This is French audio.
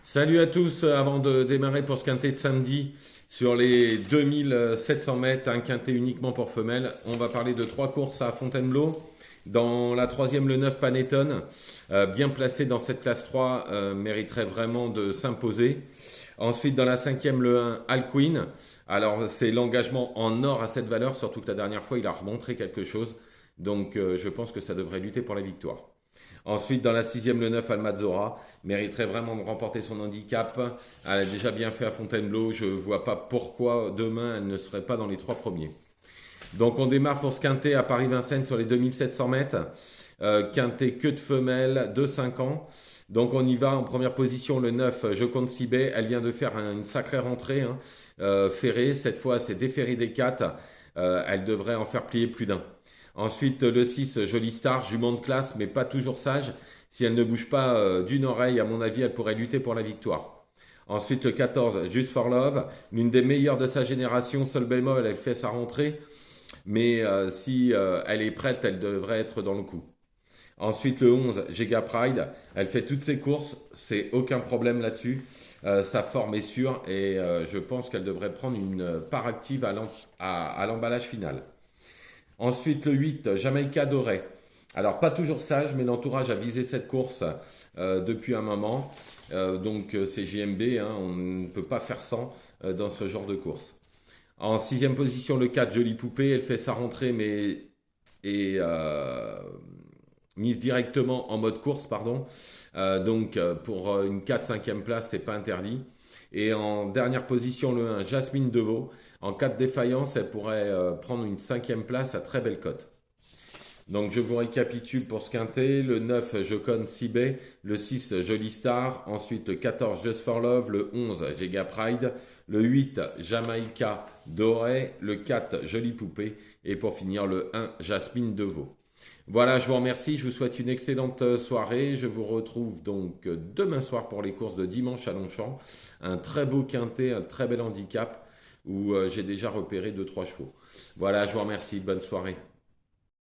Salut à tous, avant de démarrer pour ce quintet de samedi, sur les 2700 mètres, un quintet uniquement pour femelles, on va parler de trois courses à Fontainebleau. Dans la troisième, le 9 Panettone, bien placé dans cette classe 3, mériterait vraiment de s'imposer. Ensuite, dans la cinquième, le 1 Alcuin. Alors, c'est l'engagement en or à cette valeur, surtout que la dernière fois, il a remontré quelque chose. Donc, je pense que ça devrait lutter pour la victoire. Ensuite, dans la sixième, le 9 Almazora mériterait vraiment de remporter son handicap. Elle a déjà bien fait à Fontainebleau. Je ne vois pas pourquoi demain elle ne serait pas dans les trois premiers. Donc on démarre pour ce quintet à Paris-Vincennes sur les 2700 mètres. Quintet que de femelles de 5 ans. Donc on y va en première position le 9 Je compte Sibé. Elle vient de faire une sacrée rentrée. Ferré, cette fois c'est déféré des 4. Elle devrait en faire plier plus d'un. Ensuite, le 6, Jolie Star, jument de classe, mais pas toujours sage. Si elle ne bouge pas d'une oreille, à mon avis, elle pourrait lutter pour la victoire. Ensuite, le 14, Just for Love, l'une des meilleures de sa génération. Seul bémol, elle fait sa rentrée. Mais si elle est prête, elle devrait être dans le coup. Ensuite, le 11, Giga Pride. Elle fait toutes ses courses, c'est aucun problème là-dessus. Sa forme est sûre et je pense qu'elle devrait prendre une part active à l'emballage final. Ensuite, le 8, Jamaïca Doré. Alors, pas toujours sage, mais l'entourage a visé cette course depuis un moment. Donc, c'est JMB, hein, on ne peut pas faire sans dans ce genre de course. En sixième position, le 4, Jolie Poupée. Elle fait sa rentrée, mais est mise directement en mode course, pardon. Donc, pour une 4-5e place, c'est pas interdit. Et en dernière position, le 1, Jasmine Deveau. En cas de défaillance, elle pourrait prendre une 5e place à très belle cote. Donc je vous récapitule pour ce quintet. Le 9, Jocon Sibé. Le 6, Jolie Star. Ensuite le 14, Just for Love. Le 11, Giga Pride. Le 8, Jamaïca Doré. Le 4, Jolie Poupée. Et pour finir, le 1, Jasmine Deveau. Voilà, je vous remercie, je vous souhaite une excellente soirée. Je vous retrouve donc demain soir pour les courses de dimanche à Longchamp. Un très beau quintet, un très bel handicap où j'ai déjà repéré deux trois chevaux. Voilà, je vous remercie, bonne soirée.